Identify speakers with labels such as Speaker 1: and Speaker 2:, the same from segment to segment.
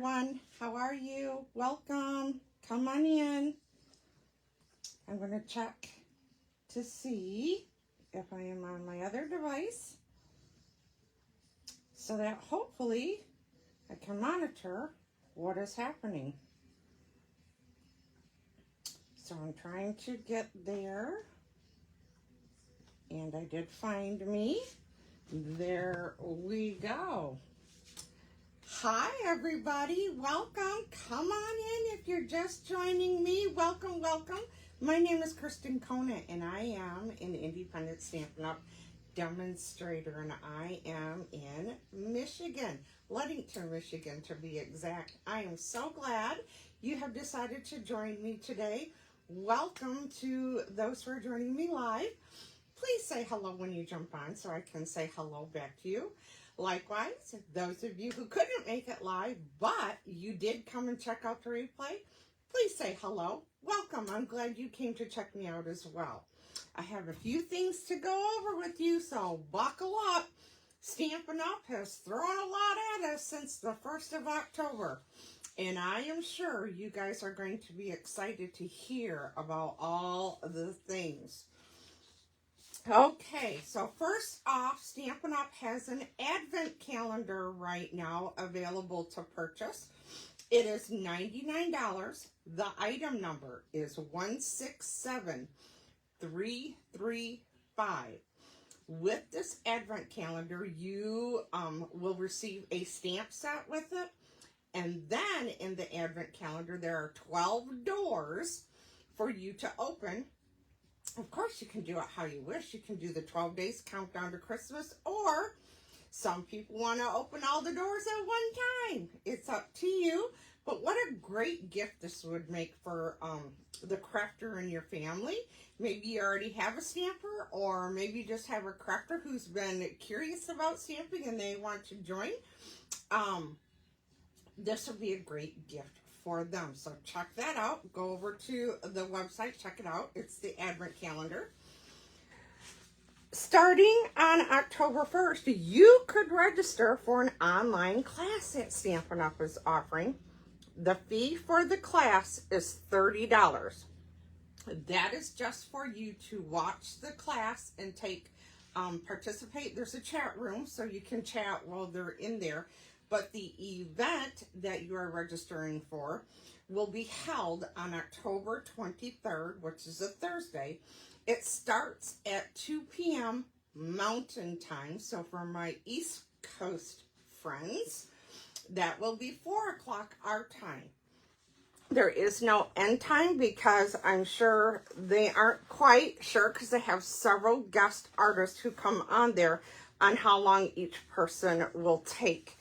Speaker 1: everyone. How are you? Welcome. Come on in. I'm going to check to see if I am on my other device so that hopefully I can monitor what is happening. So I'm trying to get there, and I did find me. There we go. Hi everybody, welcome. Come on in if you're just joining me. Welcome, welcome. My name is Kristen Kona, and I am an independent Stampin' Up! Demonstrator, and I am in Michigan, Ludington, Michigan to be exact. I am so glad you have decided to join me today. Welcome to those who are joining me live. Please say hello when you jump on so I can say hello back to you. Likewise, those of you who couldn't make it live, but you did come and check out the replay, please say hello. Welcome. I'm glad you came to check me out as well. I have a few things to go over with you, so buckle up. Stampin' Up! Has thrown a lot at us since the 1st of October, and I am sure you guys are going to be excited to hear about all the things. Okay, so first off, Stampin' Up! Has an advent calendar right now available to purchase. It is $99. The item number is 167335. With this advent calendar, you will receive a stamp set with it. And then in the advent calendar, there are 12 doors for you to open. Of course, you can do it how you wish. You can do the 12 days countdown to Christmas, or some people want to open all the doors at one time. It's up to you. But what a great gift this would make for the crafter in your family. Maybe you already have a stamper, or maybe you just have a crafter who's been curious about stamping and they want to join. This would be a great gift for them. So check that out. Go over to the website, check it out. It's the advent calendar. Starting on October 1st, you could register for an online class that Stampin' Up! Is offering. The fee for the class is $30. That is just for you to watch the class and participate. There's a chat room, so you can chat while they're in there. But the event that you are registering for will be held on October 23rd, which is a Thursday. It starts at 2 p.m. Mountain Time. So for my East Coast friends, that will be 4 o'clock our time. There is no end time because I'm sure they aren't quite sure, because they have several guest artists who come on there on how long each person will take.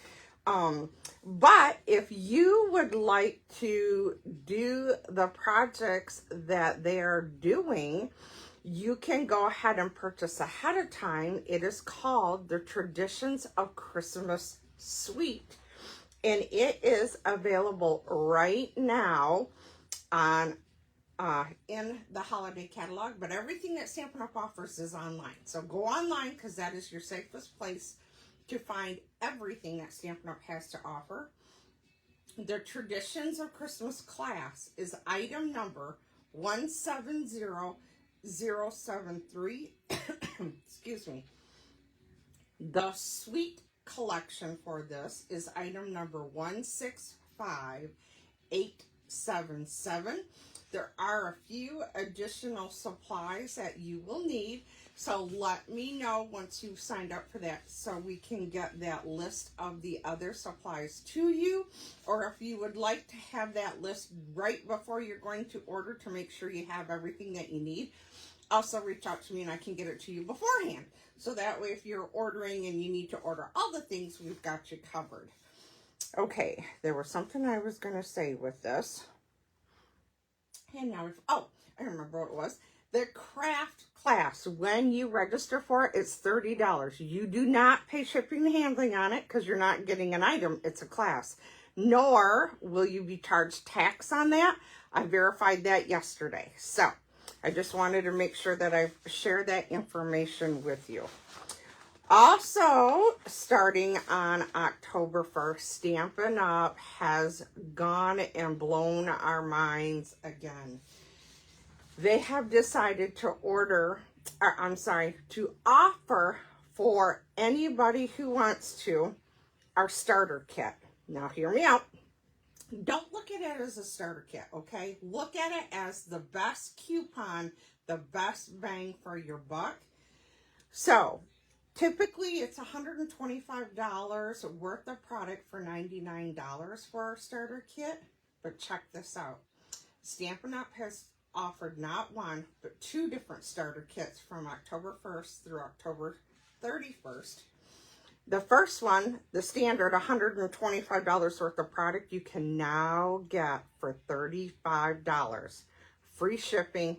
Speaker 1: But if you would like to do the projects that they're doing, you can go ahead and purchase ahead of time. It is called the Traditions of Christmas Suite, and it is available right now on in the holiday catalog. But everything that Stampin' Up! Offers is online. So go online, because that is your safest place to find everything that Stampin' Up! Has to offer. The Traditions of Christmas class is item number 170073. Excuse me. The suite collection for this is item number 165877. There are a few additional supplies that you will need. So let me know once you've signed up for that, so we can get that list of the other supplies to you. Or if you would like to have that list right before you're going to order to make sure you have everything that you need, also reach out to me and I can get it to you beforehand. So that way, if you're ordering and you need to order all the things, we've got you covered. Okay, there was something I was going to say with this. And now, I remember what it was. The craft class, when you register for it, it's $30. You do not pay shipping and handling on it, because you're not getting an item. It's a class. Nor will you be charged tax on that. I verified that yesterday. So I just wanted to make sure that I shared that information with you. Also, starting on October 1st, Stampin' Up! Has gone and blown our minds again. They have decided to to offer for anybody who wants to, our starter kit. Now, hear me out. Don't look at it as a starter kit, okay? Look at it as the best coupon, the best bang for your buck. So, typically, it's $125 worth of product for $99 for our starter kit. But check this out. Stampin' Up! Has offered not one, but 2 different starter kits from October 1st through October 31st. The first one, the standard $125 worth of product, you can now get for $35. Free shipping,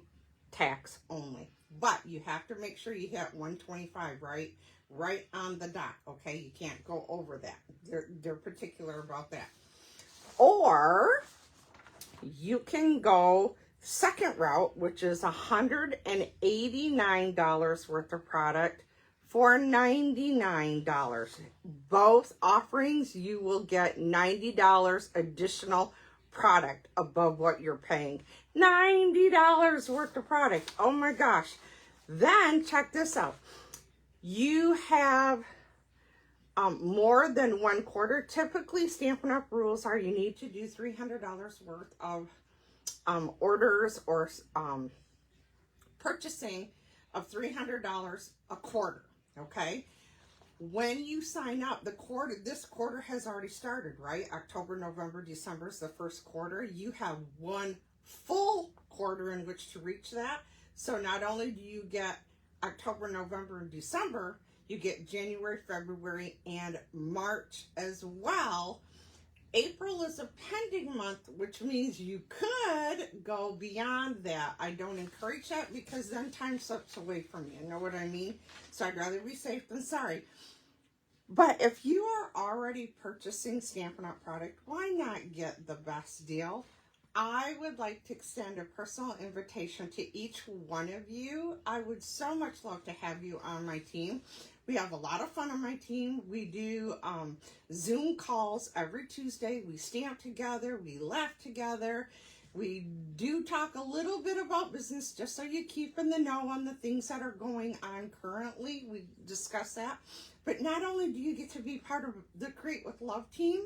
Speaker 1: tax only. But you have to make sure you hit 125, right on the dot, okay? You can't go over that. They're particular about that. Or you can go second route, which is $189 worth of product for $99. Both offerings, you will get $90 additional product above what you're paying. $90 worth of product. Oh my gosh. Then check this out. You have more than 1 quarter. Typically, Stampin' Up! Rules are you need to do $300 worth of orders or purchasing of $300 a quarter. Okay, when you sign up, this quarter has already started, right? October, November, December is the first quarter. You have 1 full quarter in which to reach that. So not only do you get October, November, and December, you get January, February, and March as well. April is a pending month, which means you could go beyond that. I don't encourage that because then time slips away from you. You know what I mean? So I'd rather be safe than sorry. But if you are already purchasing Stampin' Up! Product, why not get the best deal? I would like to extend a personal invitation to each one of you. I would so much love to have you on my team. We have a lot of fun on my team. We do Zoom calls every Tuesday. We stamp together. We laugh together. We do talk a little bit about business just so you keep in the know on the things that are going on currently. We discuss that. But not only do you get to be part of the Create with Love team,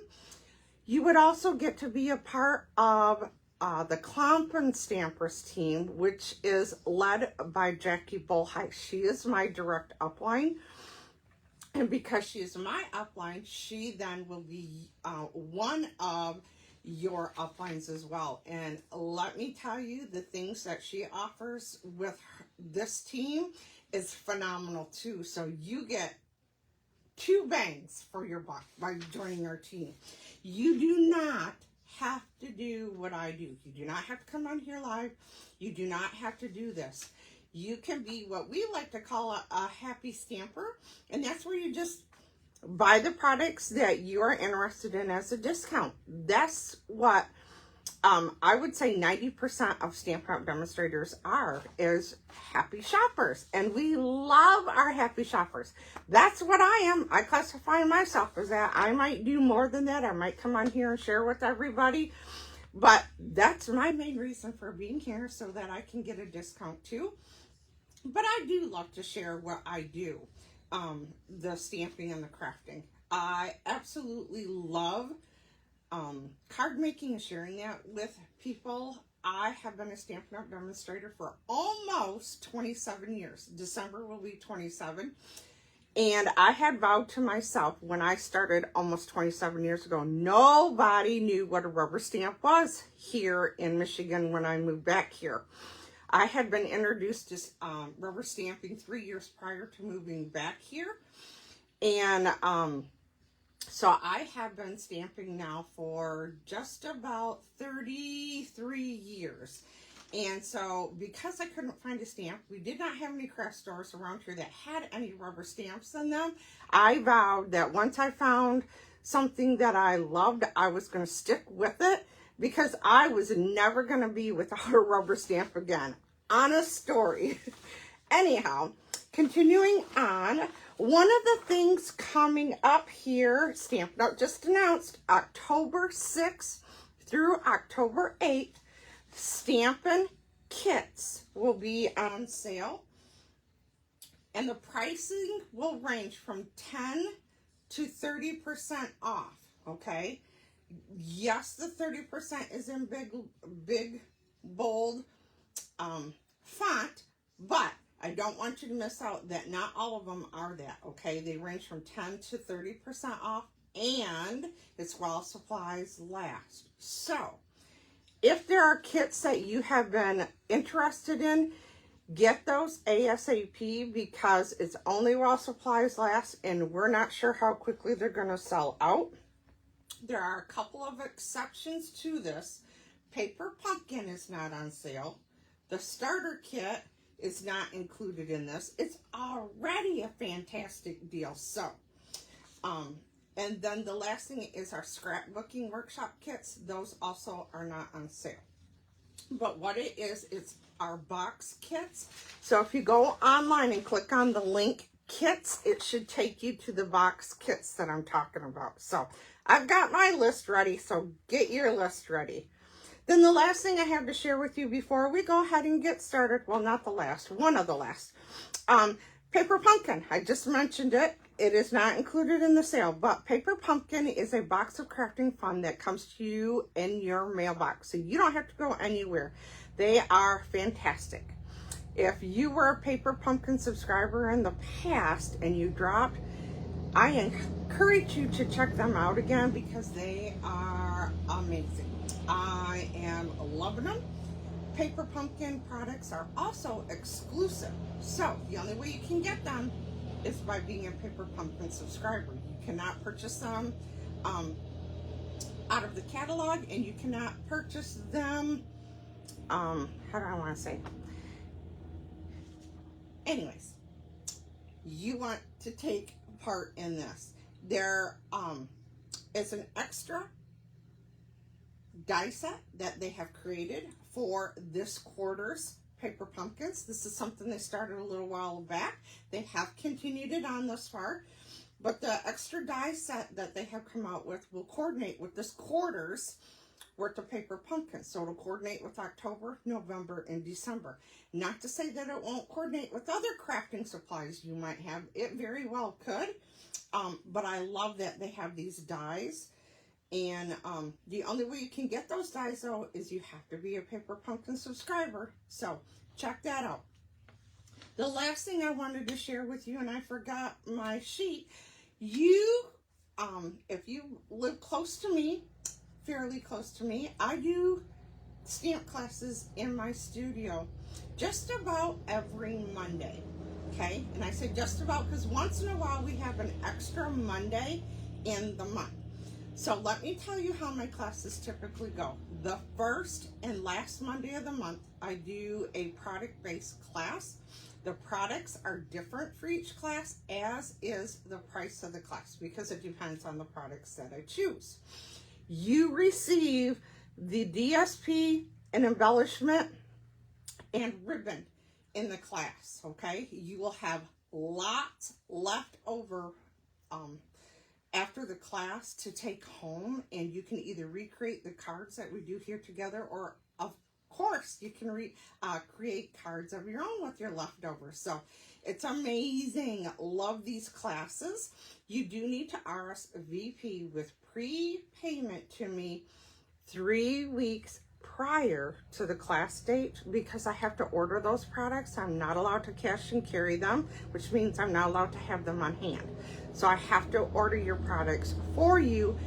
Speaker 1: you would also get to be a part of the Clomp Stampers team, which is led by Jackie Bullhite. She is my direct upline. And because she is my upline, she then will be one of your uplines as well. And let me tell you, the things that she offers with this team is phenomenal too. So you get 2 bangs for your buck by joining our team. You do not have to do what I do. You do not have to come on here live. You do not have to do this. You can be what we like to call a happy stamper, and that's where you just buy the products that you are interested in as a discount. That's what I would say 90% of Stampin' Up! Demonstrators is happy shoppers, and we love our happy shoppers. That's what I am. I classify myself as that. I might do more than that. I might come on here and share with everybody, but that's my main reason for being here, so that I can get a discount too. But I do love to share what I do, the stamping and the crafting. I absolutely love card making and sharing that with people. I have been a Stampin' Up! Demonstrator for almost 27 years. December will be 27. And I had vowed to myself when I started almost 27 years ago, nobody knew what a rubber stamp was here in Michigan when I moved back here. I had been introduced to rubber stamping 3 years prior to moving back here. And so I have been stamping now for just about 33 years. And so because I couldn't find a stamp, we did not have any craft stores around here that had any rubber stamps in them. I vowed that once I found something that I loved, I was going to stick with it, because I was never going to be without a rubber stamp again. Honest story. Anyhow, continuing on, One of the things coming up here, Stampin' Up! Just announced October 6th through October 8th, Stampin' Kits will be on sale. And the pricing will range from 10 to 30% off, okay? Yes, the 30% is in big, bold font, but I don't want you to miss out that not all of them are that, okay? They range from 10 to 30% off, and it's while supplies last. So, if there are kits that you have been interested in, get those ASAP because it's only while supplies last, and we're not sure how quickly they're going to sell out. There are a couple of exceptions to this. Paper Pumpkin is not on sale. The starter kit is not included in this. It's already a fantastic deal. So, and then the last thing is our scrapbooking workshop kits. Those also are not on sale. But what it is, it's our box kits. So if you go online and click on the link kits, it should take you to the box kits that I'm talking about. So I've got my list ready, so get your list ready. Then the last thing I have to share with you before we go ahead and get started, well, not the last, one of the last, Paper Pumpkin. I just mentioned it. It is not included in the sale, but Paper Pumpkin is a box of crafting fun that comes to you in your mailbox, so you don't have to go anywhere. They are fantastic. If you were a Paper Pumpkin subscriber in the past and you dropped, I encourage you to check them out again because they are amazing. I am loving them. Paper Pumpkin products are also exclusive, so the only way you can get them is by being a Paper Pumpkin subscriber. You cannot purchase them out of the catalog, and you cannot purchase them, how do I want to say? Anyways, you want to take part in this. There is an extra die set that they have created for this quarter's Paper Pumpkins. This is something they started a little while back. They have continued it on thus far, but the extra die set that they have come out with will coordinate with this quarter's worth of Paper Pumpkins. So it'll coordinate with October, November, and December. Not to say that it won't coordinate with other crafting supplies you might have. It very well could, but I love that they have these dies. And the only way you can get those dies, though, is you have to be a Paper Pumpkin subscriber. So check that out. The last thing I wanted to share with you, and I forgot my sheet, if you live close to me, fairly close to me, I do stamp classes in my studio just about every Monday, okay? And I say just about because once in a while we have an extra Monday in the month. So let me tell you how my classes typically go. The first and last Monday of the month, I do a product-based class. The products are different for each class, as is the price of the class, because it depends on the products that I choose. You receive the DSP and embellishment and ribbon in the class, okay? You will have lots left over after the class to take home, and you can either recreate the cards that we do here together, or of course you can create cards of your own with your leftovers. So it's amazing. Love these classes. You do need to RSVP with prepayment to me 3 weeks prior to the class date, because I have to order those products. I'm not allowed to cash and carry them, which means I'm not allowed to have them on hand. So I have to order your products for you,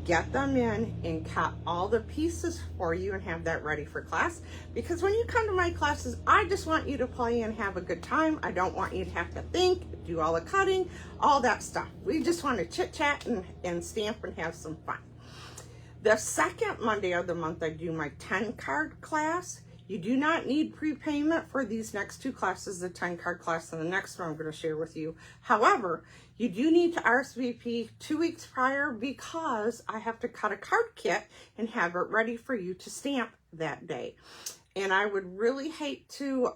Speaker 1: get them in, and cut all the pieces for you and have that ready for class. Because when you come to my classes, I just want you to play and have a good time. I don't want you to have to think, do all the cutting, all that stuff. We just want to chit chat and stamp and have some fun. The second Monday of the month, I do my 10-card class. You do not need prepayment for these next two classes, the 10-card class and the next one I'm going to share with you. However, you do need to RSVP 2 weeks prior, because I have to cut a card kit and have it ready for you to stamp that day. And I would really hate to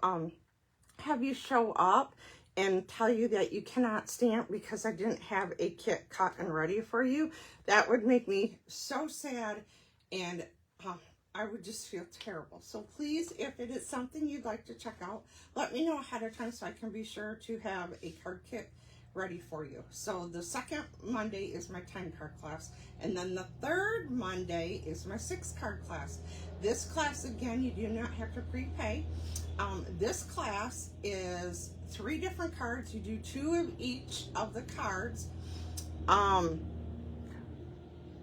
Speaker 1: have you show up and tell you that you cannot stamp because I didn't have a kit cut and ready for you. That would make me so sad, and I would just feel terrible. So please, if it is something you'd like to check out, let me know ahead of time so I can be sure to have a card kit ready for you. So the second Monday is my 10 card class, and then the third Monday is my 6 card class. This class, again, you do not have to prepay. This class is 3 different cards. You do 2 of each of the cards.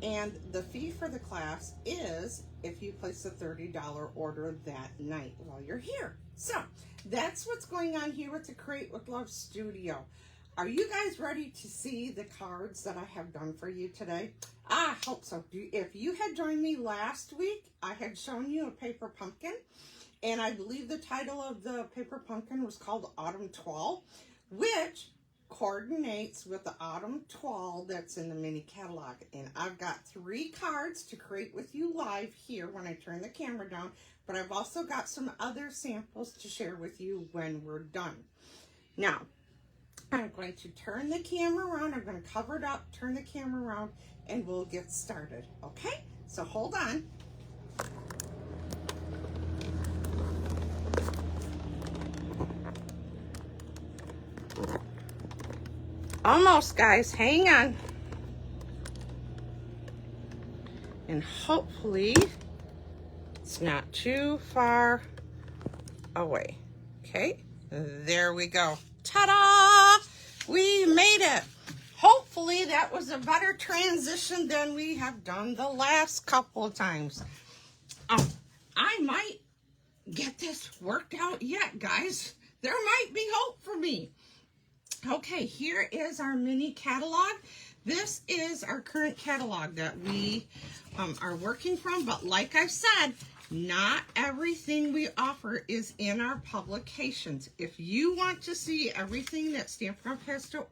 Speaker 1: And the fee for the class is if you place a $30 order that night while you're here. So that's what's going on here with the Create with Love Studio. Are you guys ready to see the cards that I have done for you today? I hope so. If you had joined me last week, I had shown you a paper pumpkin, and I believe the title of the paper pumpkin was called Autumn Toile, which coordinates with the Autumn Toile that's in the mini catalog. And I've got 3 cards to create with you live here when I turn the camera down, but I've also got some other samples to share with you when we're done. Now, I'm going to turn the camera around. I'm going to cover it up, turn the camera around, and we'll get started. Okay? So hold on. Almost, guys. Hang on. And hopefully it's not too far away. Okay? There we go. Ta-da! We made it. Hopefully that was a better transition than we have done the last couple of times. I might get this worked out yet, guys. There might be hope for me. Okay, here is our mini catalog. This is our current catalog that we are working from, but like I said, not everything we offer is in our publications. If you want to see everything that Stampin' Up! Has to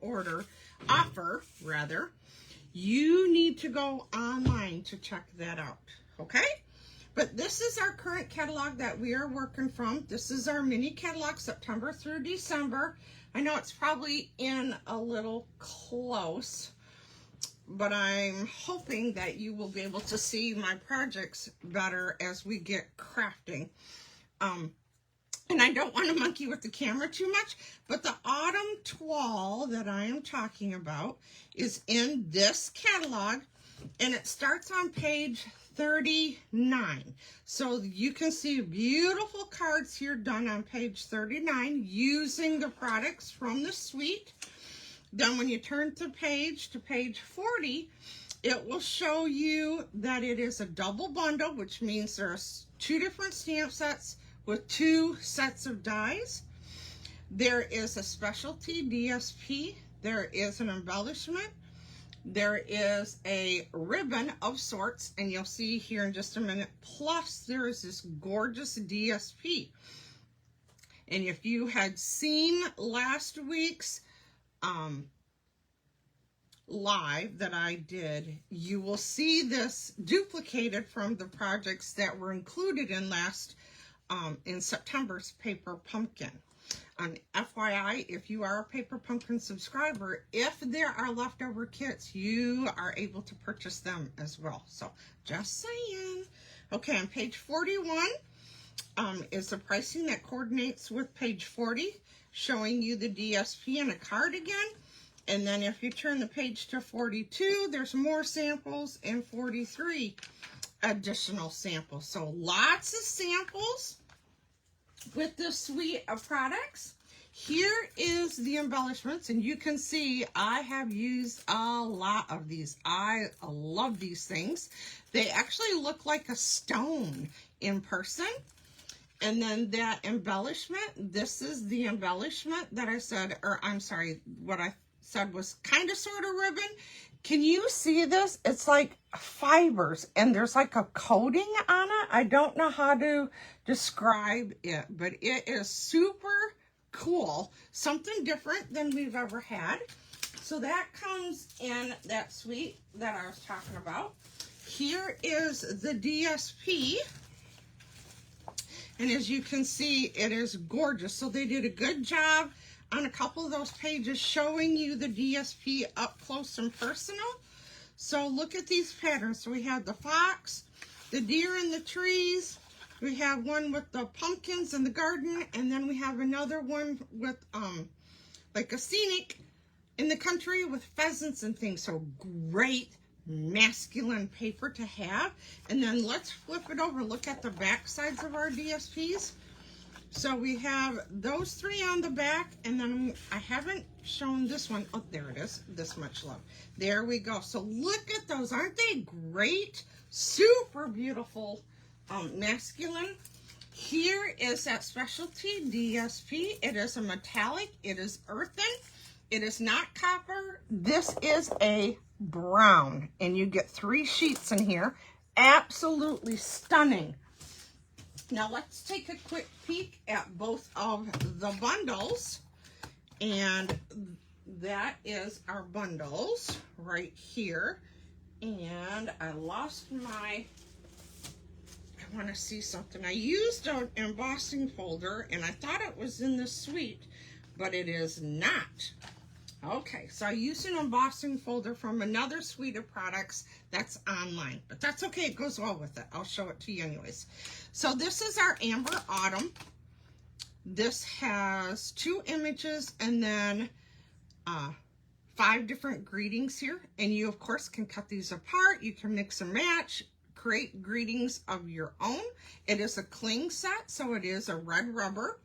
Speaker 1: offer, you need to go online to check that out, okay? But this is our current catalog that we are working from. This is our mini catalog, September through December. I know it's probably in a little close, but I'm hoping that you will be able to see my projects better as we get crafting. And I don't want to monkey with the camera too much, but the Autumn Toile that I am talking about is in this catalog, and it starts on page 39. So you can see beautiful cards here done on page 39 using the products from the suite. Then when you turn to page 40, it will show you that it is a double bundle, which means there's 2 different stamp sets with 2 sets of dies. There is a specialty DSP. There is an embellishment. There is a ribbon of sorts, and you'll see here in just a minute. Plus, there is this gorgeous DSP. And if you had seen last week's live that I did, you will see this duplicated from the projects that were included in September's paper pumpkin. FYI, if you are a paper pumpkin subscriber, if there are leftover kits, you are able to purchase them as well. So just saying. Okay, on page 41 is the pricing that coordinates with page 40, showing you the DSP and a card again. And then if you turn the page to 42, there's more samples, and 43 additional samples. So lots of samples with this suite of products. Here is the embellishments, and you can see I have used a lot of these. I love these things. They actually look like a stone in person. And then that embellishment, this is the embellishment that I said, or I'm sorry, what I said was kind of sort of ribbon. Can you see this? It's like fibers, and there's like a coating on it. I don't know how to describe it, but it is super cool. Something different than we've ever had. So that comes in that suite that I was talking about. Here is the DSP. And as you can see, it is gorgeous. So they did a good job on a couple of those pages showing you the DSP up close and personal. So look at these patterns. So we have the fox, the deer in the trees, we have one with the pumpkins in the garden, and then we have another one with like a scenic in the country with pheasants and things. So great masculine paper to have. And then let's flip it over, look at the back sides of our DSPs. So we have those three on the back, and then I haven't shown this one. Oh, there it is. This much love. There we go. So look at those. Aren't they great? Super beautiful masculine. Here is that specialty DSP. It is a metallic. It is earthen. It is not copper. This is a brown, and you get 3 sheets in here. Absolutely stunning. Now let's take a quick peek at both of the bundles, and that is our bundles right here. And I lost my, I want to see something. I used an embossing folder and I thought it was in the suite, but it is not. Okay, so I used an embossing folder from another suite of products that's online, but that's okay, it goes well with it. I'll show it to you anyways. So this is our Amber Autumn. This has 2 images and then 5 different greetings here. And you, of course, can cut these apart. You can mix and match, create greetings of your own. It is a cling set, so it is a red rubber.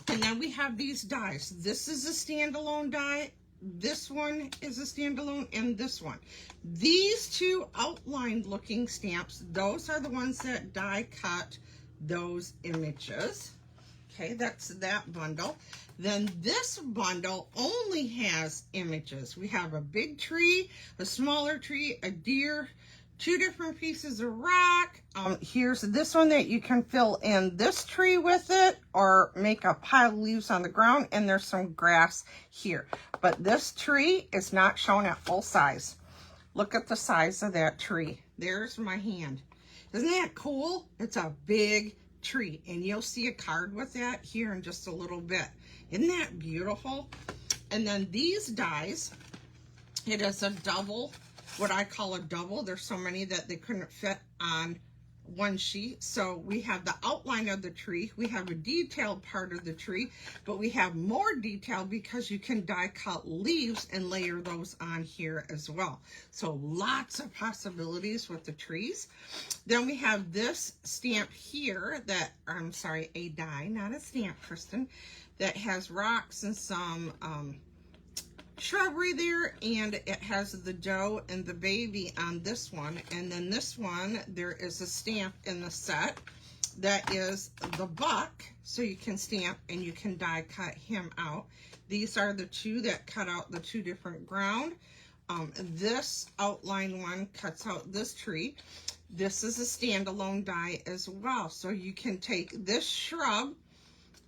Speaker 1: And then we have these dies. This is a standalone die. This one is a standalone, and this one. These 2 outlined looking stamps, those are the ones that die cut those images. Okay, that's that bundle. Then this bundle only has images. We have a big tree, a smaller tree, a deer, 2 different pieces of rock. Here's this one that you can fill in this tree with it or make a pile of leaves on the ground, and there's some grass here. But this tree is not shown at full size. Look at the size of that tree. There's my hand. Isn't that cool? It's a big tree, and you'll see a card with that here in just a little bit. Isn't that beautiful? And then these dies, it is a double, what I call a double. There's so many that they couldn't fit on one sheet. So we have the outline of the tree, we have a detailed part of the tree, but we have more detail because you can die cut leaves and layer those on here as well. So lots of possibilities with the trees. Then we have this stamp here that, I'm sorry, a die, not a stamp, Kristen, that has rocks and some shrubbery there, and it has the doe and the baby on this one. And then this one, there is a stamp in the set that is the buck, so you can stamp and you can die cut him out. These are the 2 that cut out the 2 different ground. This outline one cuts out this tree. This is a standalone die as well, so you can take this shrub,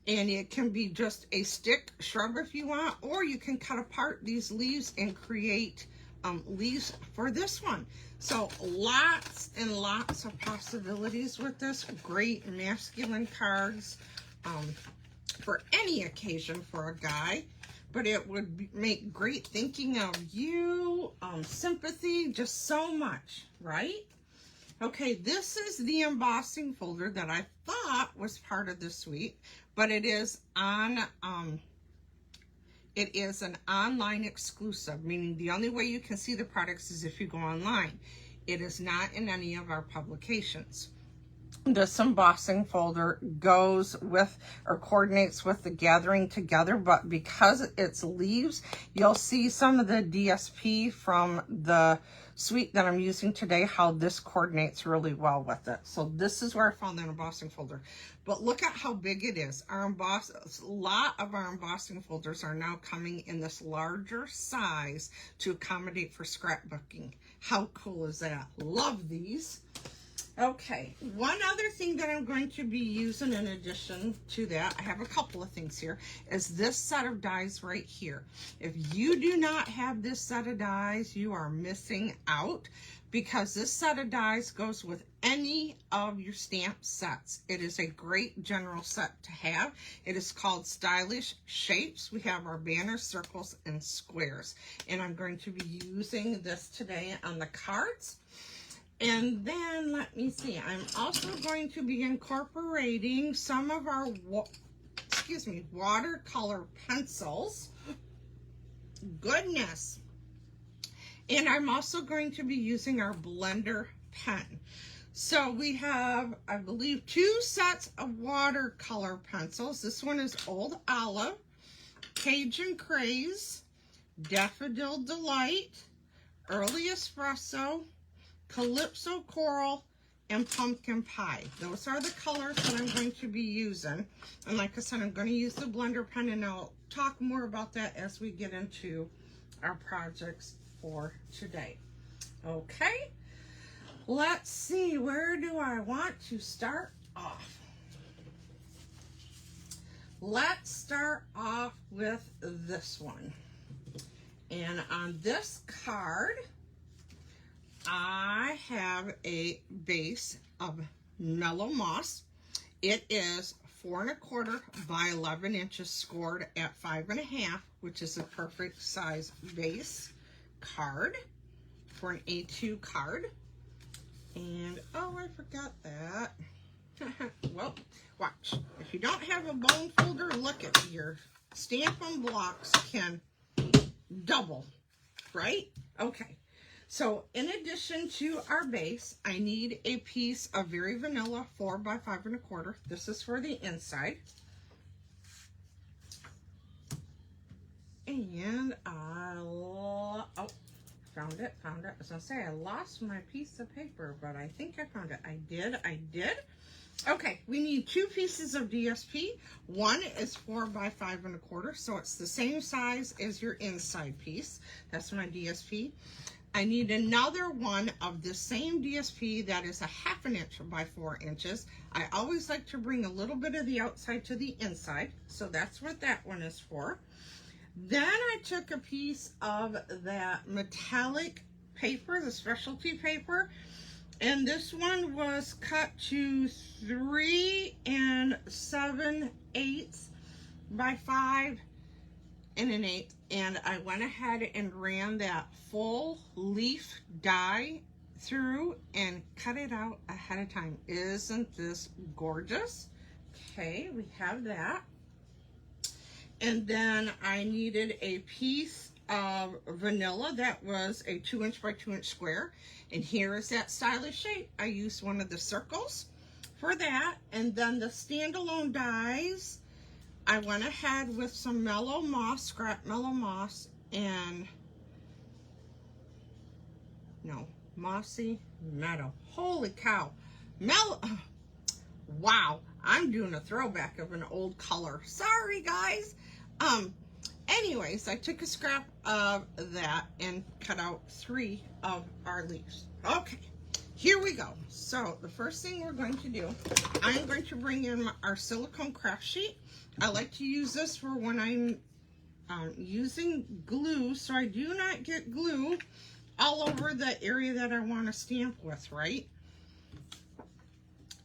Speaker 1: and it can be just a stick shrub if you want, or you can cut apart these leaves and create leaves for this one. So lots and lots of possibilities with this. Great masculine cards for any occasion for a guy, but it would make great thinking of you, sympathy, just so much, right? Okay, this is the embossing folder that I thought was part of the suite, but it is on, it is an online exclusive, meaning the only way you can see the products is if you go online. It is not in any of our publications. This embossing folder goes with or coordinates with the gathering together, but because it's leaves, you'll see some of the DSP from the suite that I'm using today, how this coordinates really well with it. So this is where I found that embossing folder. But look at how big it is. A lot of our embossing folders are now coming in this larger size to accommodate for scrapbooking. How cool is that? Love these. Okay, one other thing that I'm going to be using in addition to that, I have a couple of things here, is this set of dies right here. If you do not have this set of dies, you are missing out, because this set of dies goes with any of your stamp sets. It is a great general set to have. It is called Stylish Shapes. We have our banners, circles, and squares. And I'm going to be using this today on the cards. And then, let me see, I'm also going to be incorporating some of our, watercolor pencils. Goodness. And I'm also going to be using our blender pen. So we have, I believe, 2 sets of watercolor pencils. This one is Old Olive, Cajun Craze, Daffodil Delight, Early Espresso, Calypso Coral, and Pumpkin Pie. Those are the colors that I'm going to be using. And like I said, I'm going to use the blender pen, and I'll talk more about that as we get into our projects for today. Okay, let's see, where do I want to start off? Let's start off with this one. And on this card, I have a base of Mellow Moss. It is 4 1/4 by 11 inches, scored at 5 1/2, which is a perfect size base card for an A2 card. And oh, I forgot that. Well, watch. If you don't have a bone folder, look at your Stampin' Blocks can double, right? Okay. So in addition to our base, I need a piece of Very Vanilla 4 by 5 1/4. This is for the inside. And found it. I was gonna say I lost my piece of paper, but I think I found it. I did. Okay, we need 2 pieces of DSP. One is 4 by 5 1/4, so it's the same size as your inside piece. That's my DSP. I need another one of the same DSP that is a 1/2 inch by 4 inches. I always like to bring a little bit of the outside to the inside, so that's what that one is for. Then I took a piece of that metallic paper, the specialty paper, and this one was cut to 3 7/8 by 5 1/8, and I went ahead and ran that full leaf die through and cut it out ahead of time. Isn't this gorgeous? Okay, we have that. And then I needed a piece of vanilla that was a 2 inch by 2 inch square. And here is that stylish shape. I used one of the circles for that. And then the standalone dies, I went ahead with some Mellow Moss, scrap Mellow Moss, and Mossy Meadow. Holy cow. Wow, I'm doing a throwback of an old color. Sorry, guys. Anyways, I took a scrap of that and cut out 3 of our leaves. Okay, here we go. So the first thing we're going to do, I'm going to bring in our silicone craft sheet. I like to use this for when I'm using glue, so I do not get glue all over the area that I want to stamp with, right?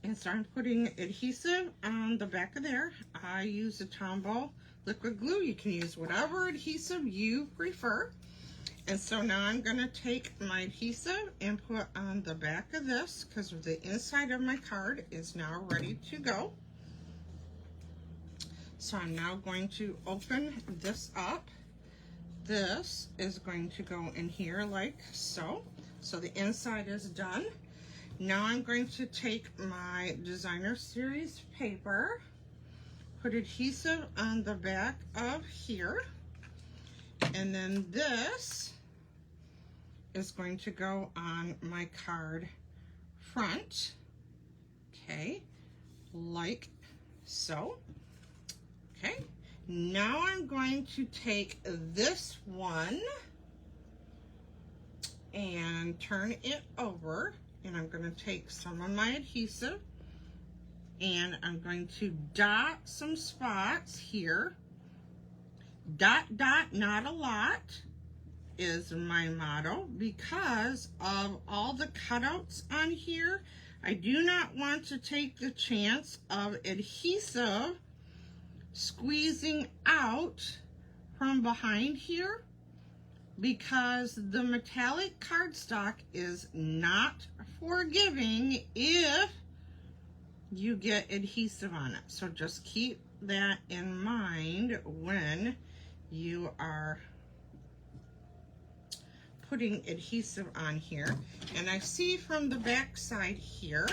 Speaker 1: And so I'm putting adhesive on the back of there. I use a Tombow liquid glue. You can use whatever adhesive you prefer. And so now I'm going to take my adhesive and put on the back of this, because the inside of my card is now ready to go. So I'm now going to open this up. This is going to go in here like so. So the inside is done. Now I'm going to take my Designer Series paper, put adhesive on the back of here, and then this is going to go on my card front, okay, like so. Okay, now I'm going to take this one and turn it over And I'm going to take some of my adhesive and I'm going to dot some spots here. Dot, dot, not a lot is my motto because of all the cutouts on here. I do not want to take the chance of adhesive squeezing out from behind here because the metallic cardstock is not forgiving if you get adhesive on it. So just keep that in mind when you are putting adhesive on here. And I see from the back side here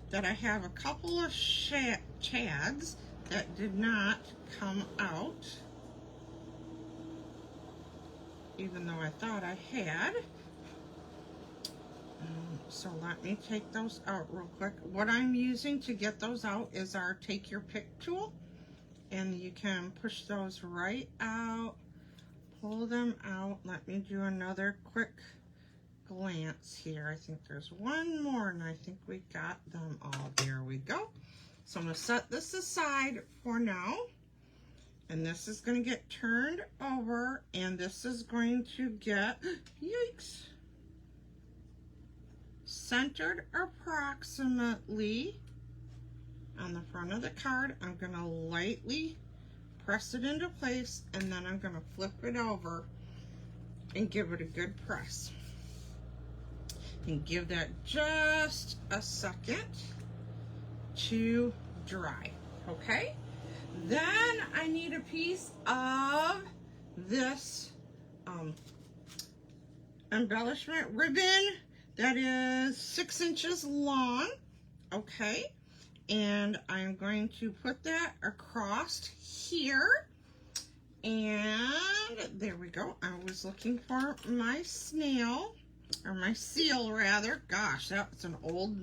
Speaker 1: that I have a couple of chads that did not come out, even though I thought I had. So let me take those out real quick. What I'm using to get those out is our Take Your Pick tool, and you can push those right out. Pull them out. Let me do another quick glance here. I think there's one more, and I think we got them all. There we go. So I'm going to set this aside for now. And this is going to get turned over, and this is going to get, yikes, centered approximately on the front of the card. I'm going to lightly press it into place, and then I'm going to flip it over and give it a good press. And give that just a second to dry, okay? Then I need a piece of this embellishment ribbon that is 6 inches long, okay? And I'm going to put that across here. And there we go. I was looking for my snail, or my seal rather. Gosh, that's an old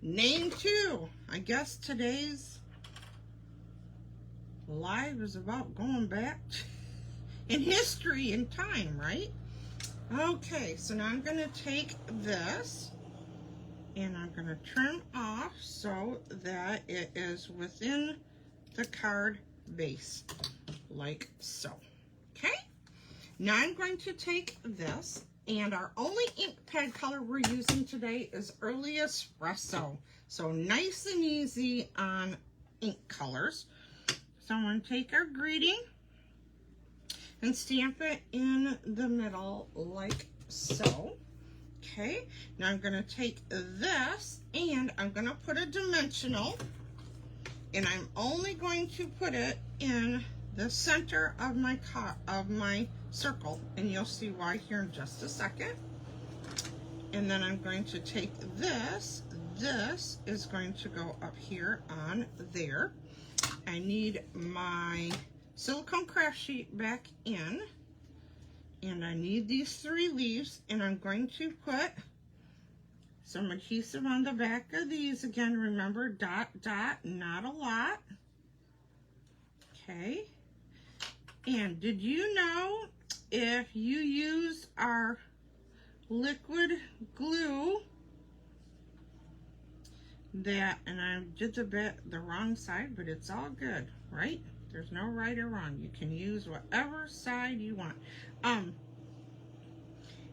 Speaker 1: name too. I guess today's live is about going back in history and time, right? Okay, so now I'm going to take this and I'm going to trim off so that it is within the card base, like so. Okay, now I'm going to take this, and our only ink pad color we're using today is Early Espresso. So nice and easy on ink colors. So I'm going to take our greeting and stamp it in the middle like so. Okay, now I'm going to take this and I'm going to put a dimensional, and I'm only going to put it in the center of my circle, and you'll see why here in just a second. And then I'm going to take this. This is going to go up here on there. I need my silicone craft sheet back in, and I need these 3 leaves, and I'm going to put some adhesive on the back of these. Again, remember, dot, dot, not a lot. Okay. And did you know if you use our liquid glue that, and I did the wrong side, but it's all good, right? There's no right or wrong. You can use whatever side you want.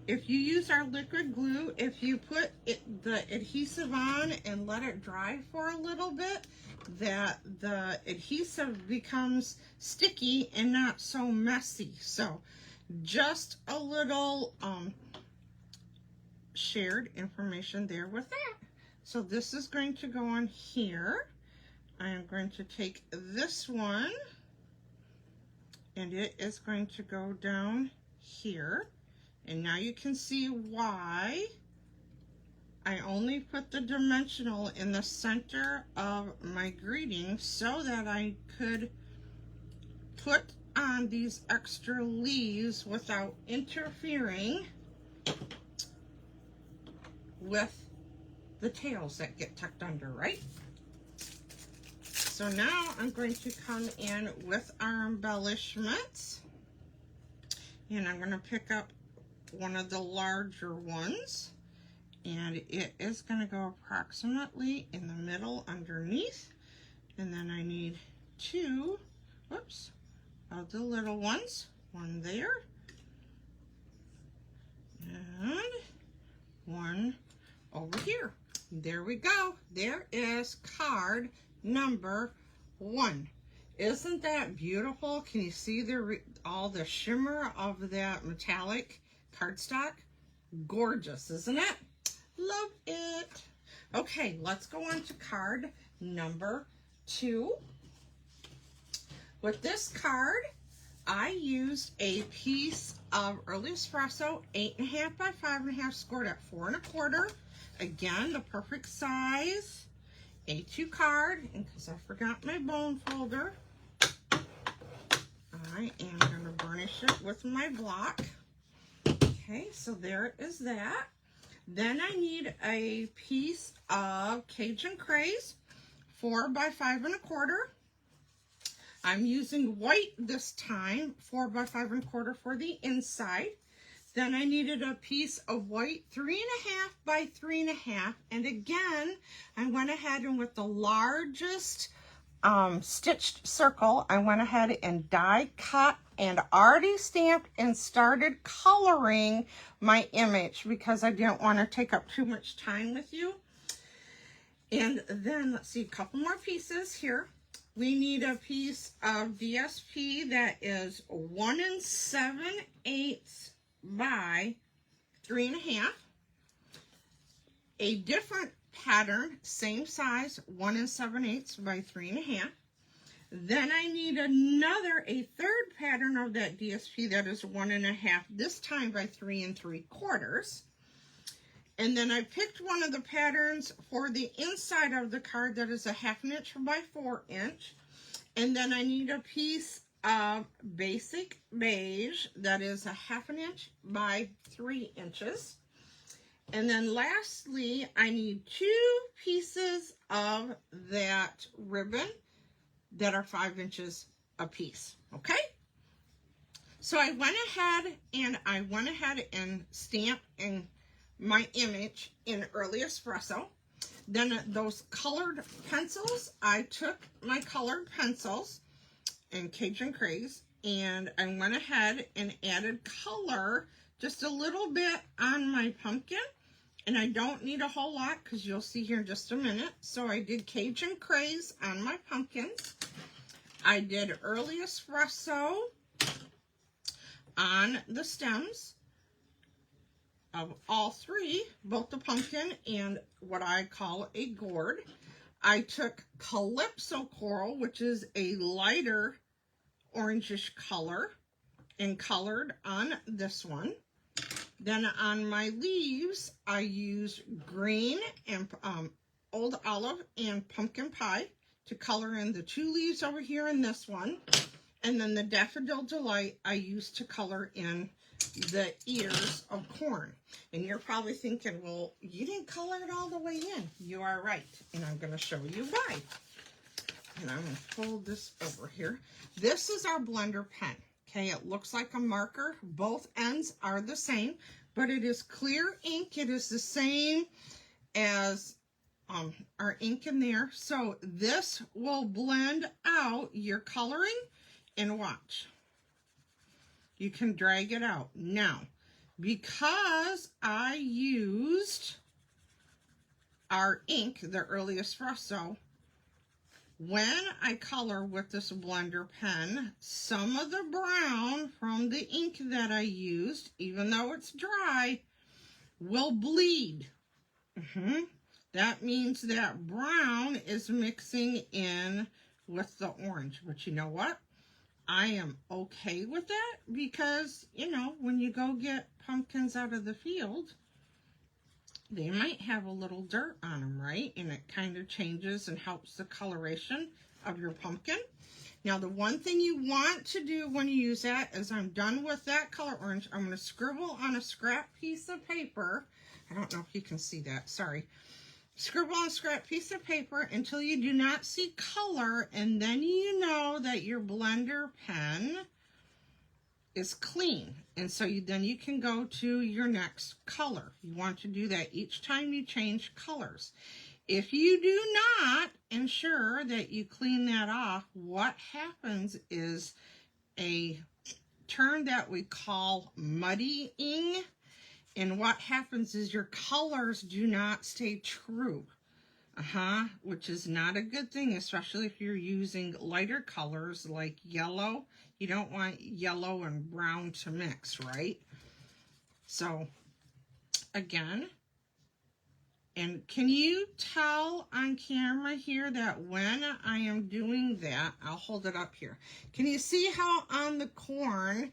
Speaker 1: If you use our liquid glue, if you put the adhesive on and let it dry for a little bit, that the adhesive becomes sticky and not so messy. So just a little shared information there with that. So this is going to go on here. I am going to take this one, and it is going to go down here. And now you can see why I only put the dimensional in the center of my greeting, so that I could put on these extra leaves without interfering with the tails that get tucked under, right? So now I'm going to come in with our embellishments, and I'm going to pick up one of the larger ones, And it is going to go approximately in the middle underneath. And then I need two, whoops, of the little ones. One there. And one over here. There we go. There is card number 1. Isn't that beautiful? Can you see all the shimmer of that metallic cardstock? Gorgeous, isn't it? Love it. Okay, let's go on to card number 2. With this card, I used a piece of Early Espresso 8.5 by 5.5 scored at 4 1/4. Again, the perfect size A2 card. And because I forgot my bone folder, I am going to burnish it with my block. Okay, so there is that. Then I need a piece of Cajun Craze 4 by 5 1/4. I'm using white this time, 4 by 5 1/4 for the inside. Then I needed a piece of white 3.5 by 3.5. And again, I went ahead and with the largest stitched circle, I went ahead and die cut and already stamped and started coloring my image because I didn't want to take up too much time with you. And then let's see, a couple more pieces here. We need a piece of DSP that is 1 7/8 by 3.5. A different pattern, same size, 1 7/8 by 3.5. Then I need a third pattern of that DSP that is 1.5, this time by 3 3/4. And then I picked one of the patterns for the inside of the card that is a 1/2 inch by 4 inch. And then I need a piece of basic beige that is a 1/2 inch by 3 inches. And then lastly, I need 2 pieces of that ribbon that are 5 inches a piece. Okay? So I went ahead and stamped in my image in Early Espresso. Then those colored pencils, I took my colored pencils in Cajun Craze and I went ahead and added color just a little bit on my pumpkin. And I don't need a whole lot because you'll see here in just a minute. So I did Cajun Craze on my pumpkins. I did Early Espresso on the stems of all 3, both the pumpkin and what I call a gourd. I took Calypso Coral, which is a lighter orangish color, and colored on this one. Then on my leaves, I used green and Old Olive and Pumpkin Pie to color in the 2 leaves over here in this one. And then the Daffodil Delight I used to color in the ears of corn. And you're probably thinking, well, you didn't color it all the way in. You are right. And I'm going to show you why. And I'm going to fold this over here. This is our blender pen. Okay, it looks like a marker. Both ends are the same, but it is clear ink. It is the same as our ink in there. So this will blend out your coloring, and watch. You can drag it out. Now, because I used our ink, the Early Espresso, when I color with this blender pen, some of the brown from the ink that I used, even though it's dry, will bleed. That means that brown is mixing in with the orange. But you know what? I am okay with that because, you know, when you go get pumpkins out of the field, they might have a little dirt on them, right? And it kind of changes and helps the coloration of your pumpkin. Now, the one thing you want to do when you use that is I'm done with that color orange. I'm going to scribble on a scrap piece of paper. I don't know if you can see that. Sorry. Scribble on a scrap piece of paper until you do not see color, and then you know that your blender pen is clean. And so then you can go to your next color. You want to do that each time you change colors. If you do not ensure that you clean that off, what happens is a term that we call muddying. And what happens is your colors do not stay true. Which is not a good thing, especially if you're using lighter colors like yellow. You don't want yellow and brown to mix, right? So, again, and can you tell on camera here that when I am doing that, I'll hold it up here. Can you see how on the corn,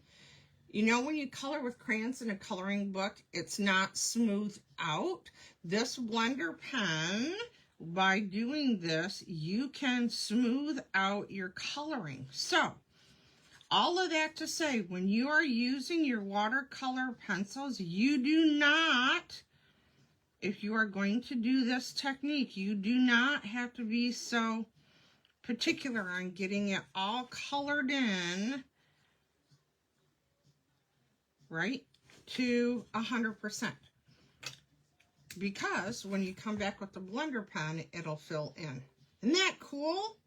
Speaker 1: you know when you color with crayons in a coloring book, it's not smooth out? This blender pen, by doing this, you can smooth out your coloring. So, all of that to say, when you are using your watercolor pencils, you do not, if you are going to do this technique, you do not have to be so particular on getting it all colored in, right, to 100%. Because when you come back with the blender pen, it'll fill in. Isn't that cool?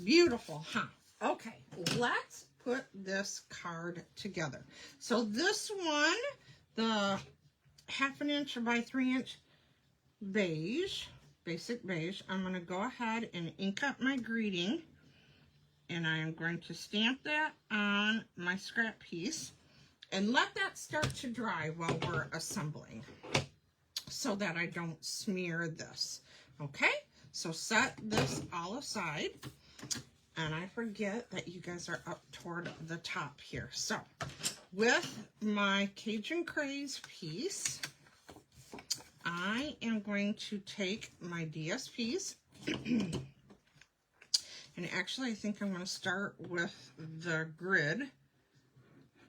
Speaker 1: Beautiful, huh? Okay, let's put this card together. So this one, the 1/2 inch by 3 inch beige, basic beige, I'm going to go ahead and ink up my greeting. And I am going to stamp that on my scrap piece. And let that start to dry while we're assembling, so that I don't smear this. Okay, so set this all aside. And I forget that you guys are up toward the top here. So with my Cajun Craze piece, I am going to take my DSPs. And actually, I think I'm going to start with the grid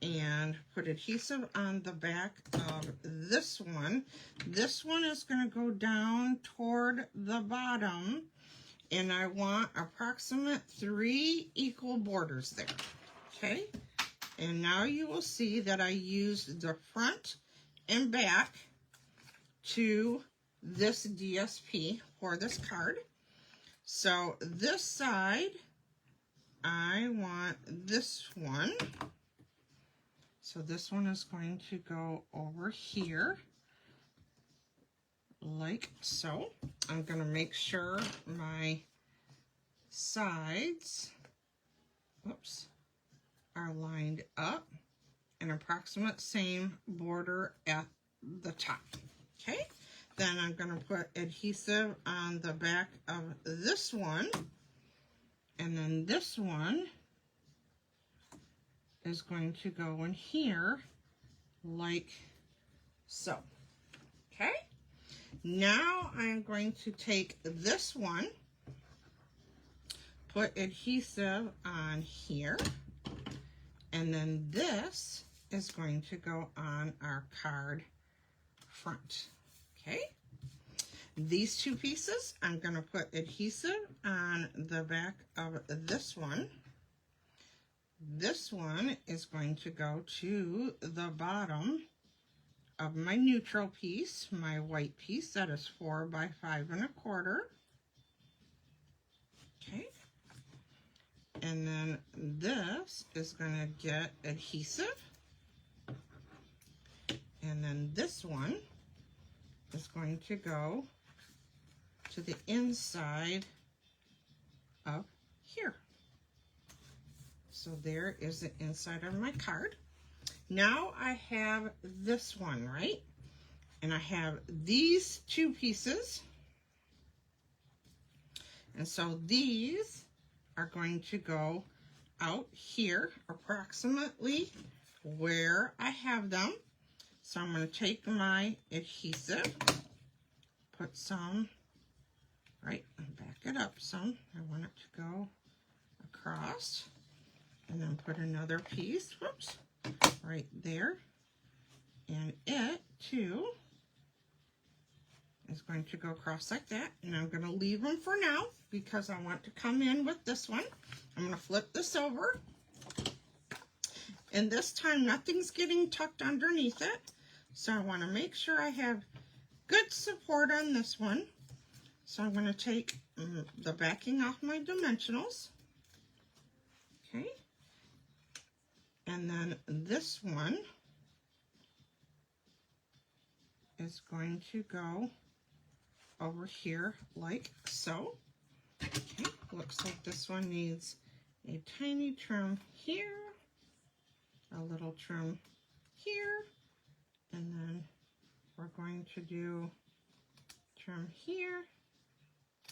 Speaker 1: and put adhesive on the back of this one. This one is going to go down toward the bottom, and I want approximate 3 equal borders there. Okay, and now you will see that I used the front and back to this DSP for this card. So this side, I want this one. So this one is going to go over here, like so. I'm going to make sure my sides, are lined up, an approximate same border at the top. Okay, then I'm going to put adhesive on the back of this one, and then this one is going to go in here like so. Okay, now I'm going to take this one, put adhesive on here, and then this is going to go on our card front. Okay, these two pieces, I'm going to put adhesive on the back of this one. This one is going to go to the bottom of my neutral piece, my white piece, that is 4 by 5 1/4. Okay, and then this is going to get adhesive, and then this one is going to go to the inside of here. So there is the inside of my card. Now I have this one, right? And I have these two pieces. And so these are going to go out here approximately where I have them. So I'm going to take my adhesive, put some, right, and back it up some. I want it to go across. And then put another piece, right there. And it, too, is going to go across like that. And I'm going to leave them for now because I want to come in with this one. I'm going to flip this over. And this time nothing's getting tucked underneath it. So I want to make sure I have good support on this one. So I'm going to take the backing off my dimensionals. Okay. And then this one is going to go over here like so. Okay. Looks like this one needs a tiny trim here, a little trim here, and then we're going to do trim here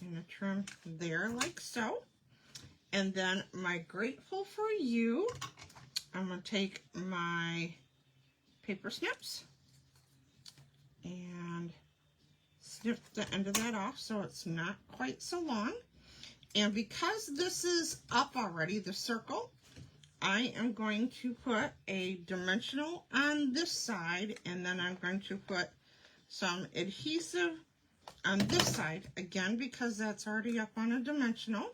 Speaker 1: and a trim there like so. And then my Grateful for You, I'm going to take my paper snips and snip the end of that off so it's not quite so long. And because this is up already, the circle, I am going to put a dimensional on this side, and then I'm going to put some adhesive on this side, again, because that's already up on a dimensional.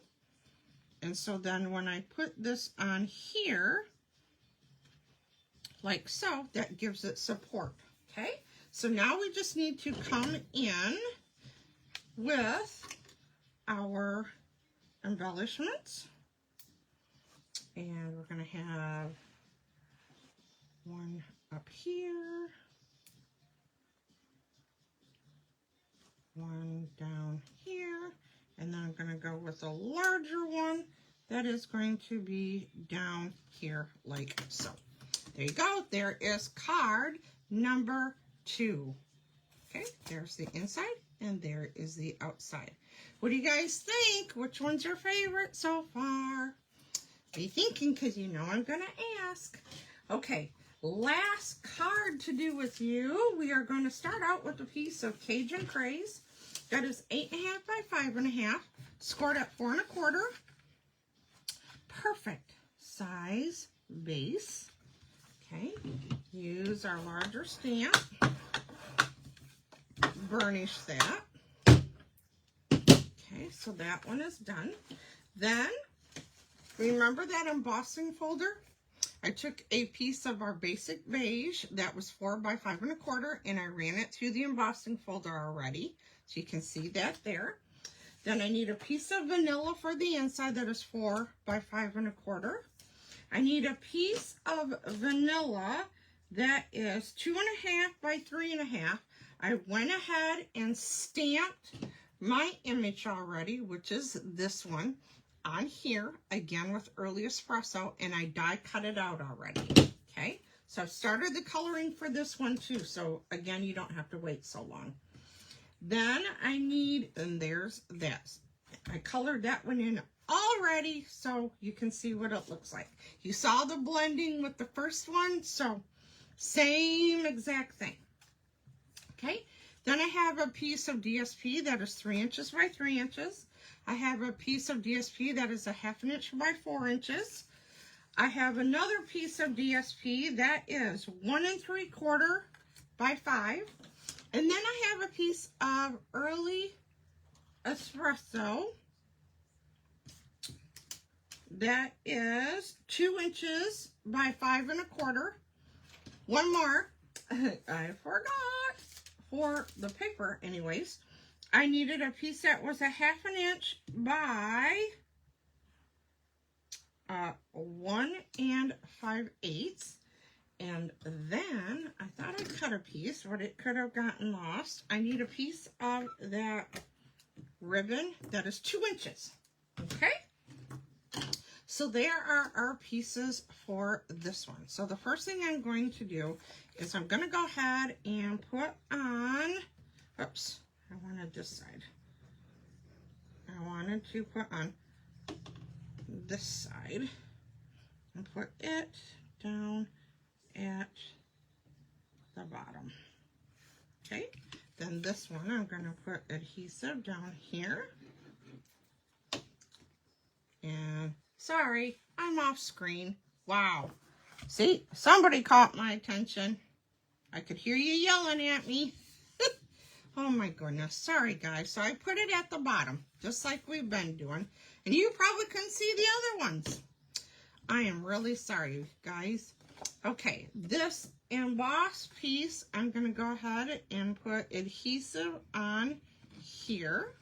Speaker 1: And so then when I put this on here, like so, that gives it support, okay? So now we just need to come in with our embellishments, and we're going to have one up here, one down here, and then I'm going to go with a larger one that is going to be down here like so. There you go. There is card number 2. Okay, there's the inside and there is the outside. What do you guys think? Which one's your favorite so far? Be thinking, because you know I'm going to ask. Okay, last card to do with you. We are going to start out with a piece of Cajun Craze. That is 8.5 by 5.5, scored at 4 1/4. Perfect size base. Okay, use our larger stamp. Burnish that. Okay, so that one is done. Then, remember that embossing folder? I took a piece of our basic beige that was 4 by 5 1/4, and I ran it through the embossing folder already. So you can see that there. Then I need a piece of vanilla for the inside that is 4 by 5 1/4. I need a piece of vanilla that is 2.5 by 3.5. I went ahead and stamped my image already, which is this one, on here, again with Early Espresso, and I die cut it out already, okay? So I've started the coloring for this one too, so again, you don't have to wait so long. Then I need, and there's this. I colored that one in already, so you can see what it looks like. You saw the blending with the first one, so same exact thing. Okay, then I have a piece of DSP that is 3 inches by 3 inches. I have a piece of DSP that is 1/2 inch by 4 inches. I have another piece of DSP that is 1 3/4 by 5. And then I have a piece of Early Espresso that is 2 inches by 5 1/4. One more, I forgot, for the paper anyways. I needed a piece that was 1/2 inch by 1 5/8. And then I thought I cut a piece, but it could have gotten lost. I need a piece of that ribbon that is 2 inches. Okay? So there are our pieces for this one. So the first thing I'm going to do is I'm going to go ahead and put on, oops, I wanted this side. I wanted to put on this side and put it down at the bottom. Okay, then this one I'm going to put adhesive down here. And sorry, I'm off screen. Wow. See, somebody caught my attention. I could hear you yelling at me. Oh my goodness. Sorry guys. So I put it at the bottom, just like we've been doing. And you probably couldn't see the other ones. I am really sorry, guys. Okay, this embossed piece, I'm going to go ahead and put adhesive on here.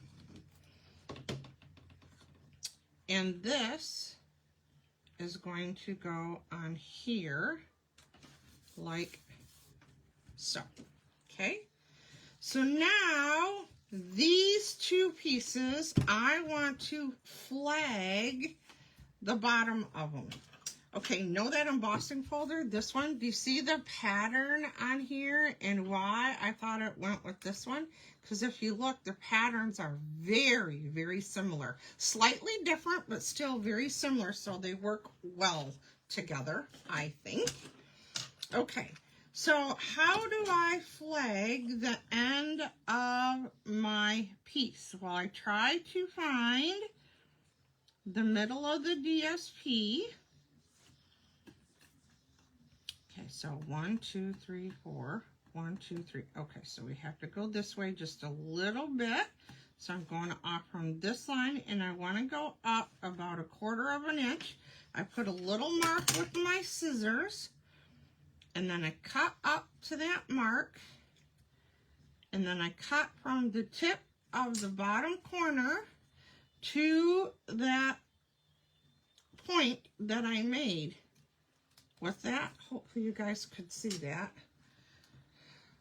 Speaker 1: And this is going to go on here like so. Okay, so now these two pieces, I want to flag the bottom of them. Okay, know that embossing folder, this one, do you see the pattern on here and why I thought it went with this one? Because if you look, the patterns are very, very similar. Slightly different, but still very similar, so they work well together, I think. Okay, so how do I flag the end of my piece? Well, I try to find the middle of the DSP. Okay, so 1, 2, 3, 4. 1, 2, 3. Okay, so we have to go this way just a little bit. So I'm going off from this line, and I want to go up about 1/4 of an inch. I put a little mark with my scissors, and then I cut up to that mark, and then I cut from the tip of the bottom corner to that point that I made. With that, hopefully you guys could see that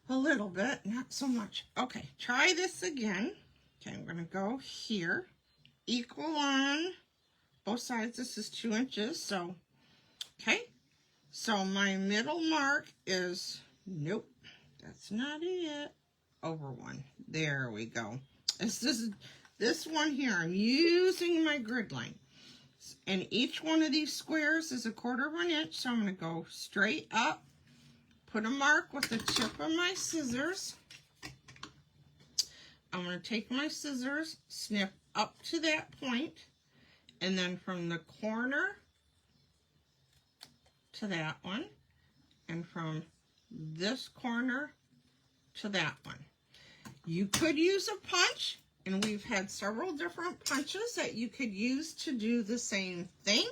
Speaker 1: a little bit, not so much. Okay, try this again. Okay, I'm going to go here, equal on both sides. This is 2 inches, so, okay. So my middle mark is, nope, that's not it, over 1. There we go. This one here, I'm using my grid line. And each one of these squares is 1/4 of an inch, so I'm going to go straight up, put a mark with the tip of my scissors. I'm going to take my scissors, snip up to that point, and then from the corner to that one, and from this corner to that one. You could use a punch, and we've had several different punches that you could use to do the same thing.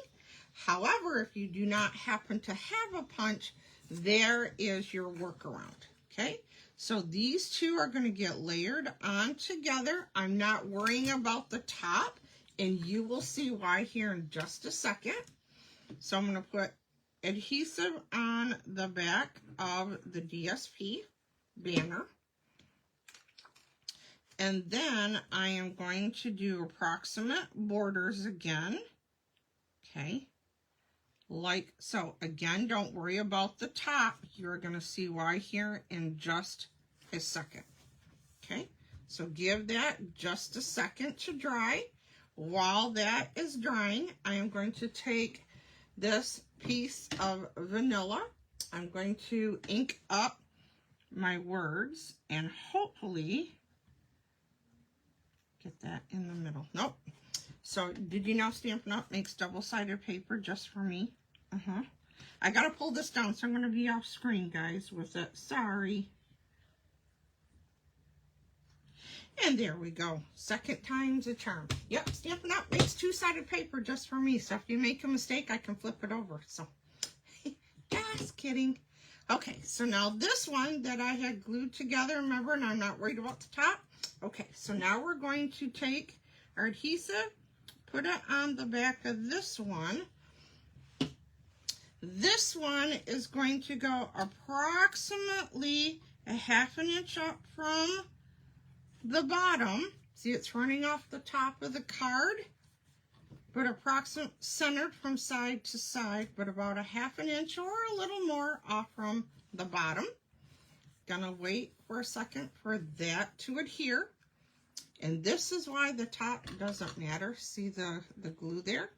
Speaker 1: However, if you do not happen to have a punch, there is your workaround, okay? So these two are going to get layered on together. I'm not worrying about the top, and you will see why here in just a second. So I'm going to put adhesive on the back of the DSP banner. And then I am going to do approximate borders again. Okay. Like so. Again, don't worry about the top. You're going to see why here in just a second. Okay. So give that just a second to dry. While that is drying, I am going to take this piece of vanilla. I'm going to ink up my words and hopefully get that in the middle. Nope. So did you know Stampin' Up! Makes double-sided paper just for me? I gotta pull this down, so I'm gonna be off screen, guys, with it. Sorry. And there we go. Second time's a charm. Yep, Stampin' Up! Makes 2-sided paper just for me. So if you make a mistake, I can flip it over. So, just kidding. Okay, so now this one that I had glued together, remember, and I'm not worried about the top. Okay, so now we're going to take our adhesive, put it on the back of this one. This one is going to go approximately 1/2 inch up from the bottom. See, it's running off the top of the card, but approximately centered from side to side, but about 1/2 inch or a little more off from the bottom. Gonna wait for a second for that to adhere. And this is why the top doesn't matter. See the glue there?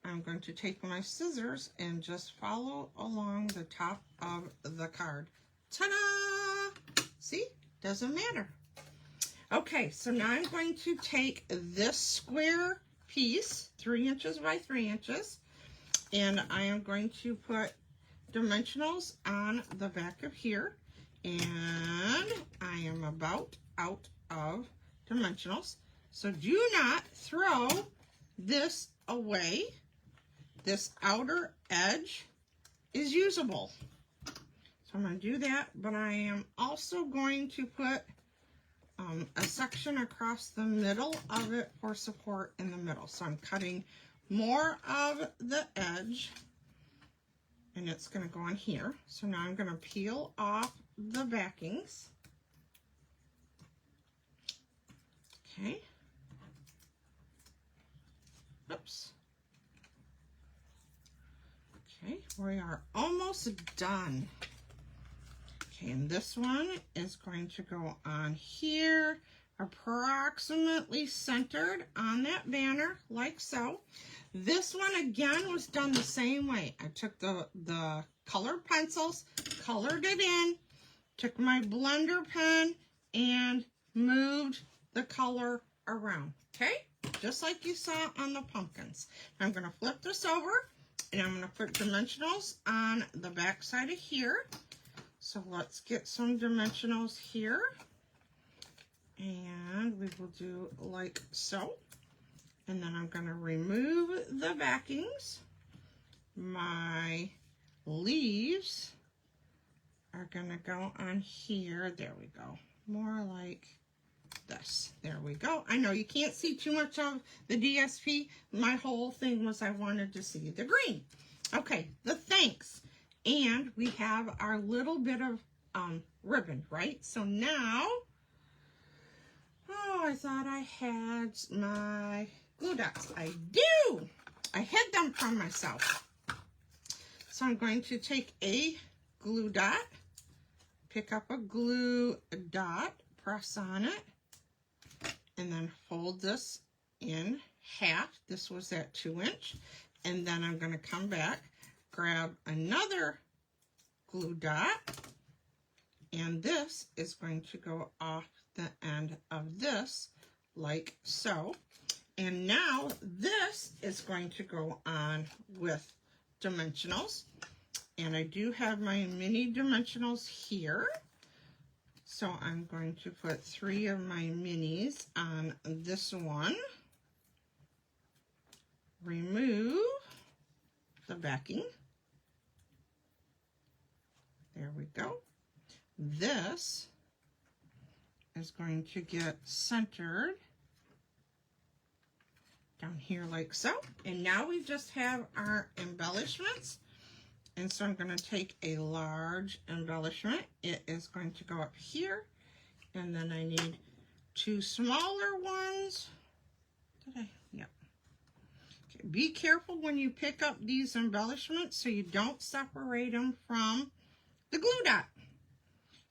Speaker 1: I'm going to take my scissors and just follow along the top of the card. Ta-da! See? Doesn't matter. Okay, so now I'm going to take this square piece, 3 inches by 3 inches, and I am going to put dimensionals on the back of here, and I am about out of dimensionals. So do not throw this away, this outer edge is usable. So I'm going to do that, but I am also going to put a section across the middle of it for support in the middle. So I'm cutting more of the edge, and it's going to go on here. So now I'm going to peel off the backings. Okay. Oops. Okay, we are almost done. Okay, and this one is going to go on here, approximately centered on that banner, like so. This one, again, was done the same way. I took the colored pencils, colored it in, took my blender pen, and moved the color around, okay? Just like you saw on the pumpkins. I'm going to flip this over, and I'm going to put dimensionals on the back side of here. So let's get some dimensionals here, and we will do like so. And then I'm going to remove the backings. My leaves are going to go on here. There we go. More like this. There we go. I know you can't see too much of the DSP. My whole thing was I wanted to see the green. Okay, the thanks. And we have our little bit of ribbon, right? So now, oh, I thought I had my glue dots. I do! I hid them from myself. So I'm going to take a glue dot, pick up a glue dot, press on it, and then fold this in half. This was at 2-inch. And then I'm going to come back, grab another glue dot, and this is going to go off the end of this like so. And now this is going to go on with dimensionals, and I do have my mini dimensionals here, so I'm going to put 3 of my minis on this one, remove the backing. There we go. This is going to get centered down here like so. And now we just have our embellishments. And so I'm going to take a large embellishment. It is going to go up here. And then I need 2 smaller ones. Did I? Yep. Okay. Be careful when you pick up these embellishments so you don't separate them from the glue dot.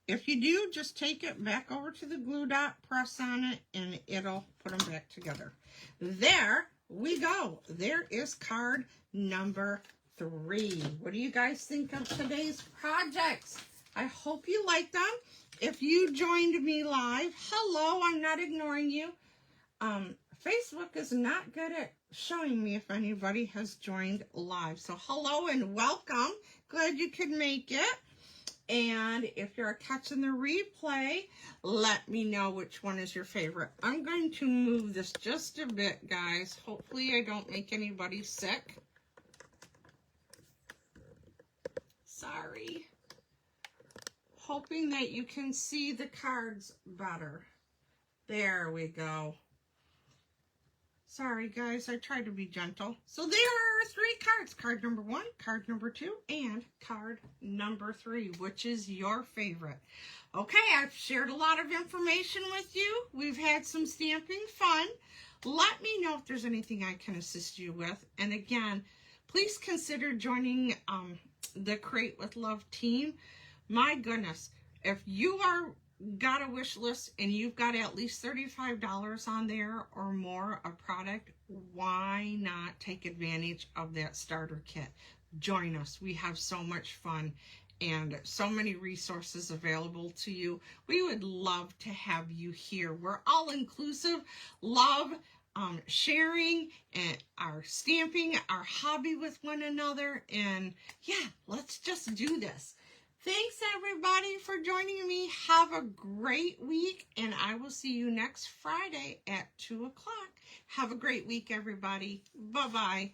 Speaker 1: If you do, just take it back over to the glue dot, press on it, and it'll put them back together. There we go. There is card number 3. What do you guys think of today's projects? I hope you like them. If you joined me live, hello, I'm not ignoring you. Facebook is not good at showing me if anybody has joined live. So hello and welcome. Glad you could make it. And if you're catching the replay, let me know which one is your favorite. I'm going to move this just a bit, guys. Hopefully I don't make anybody sick. Sorry. Hoping that you can see the cards better. There we go. Sorry, guys, I tried to be gentle. So there are 3 cards. Card number 1, card number 2, and card number 3. Which is your favorite? Okay, I've shared a lot of information with you. We've had some stamping fun. Let me know if there's anything I can assist you with. And again, please consider joining the Create with Love team. My goodness, if you are got a wish list and you've got at least $35 on there or more of product, why not take advantage of that starter kit? Join us. We have so much fun and so many resources available to you. We would love to have you here. We're all inclusive, love sharing and our stamping, our hobby with one another, and yeah, let's just do this. Thanks, everybody, for joining me. Have a great week, and I will see you next Friday at 2 o'clock. Have a great week, everybody. Bye-bye.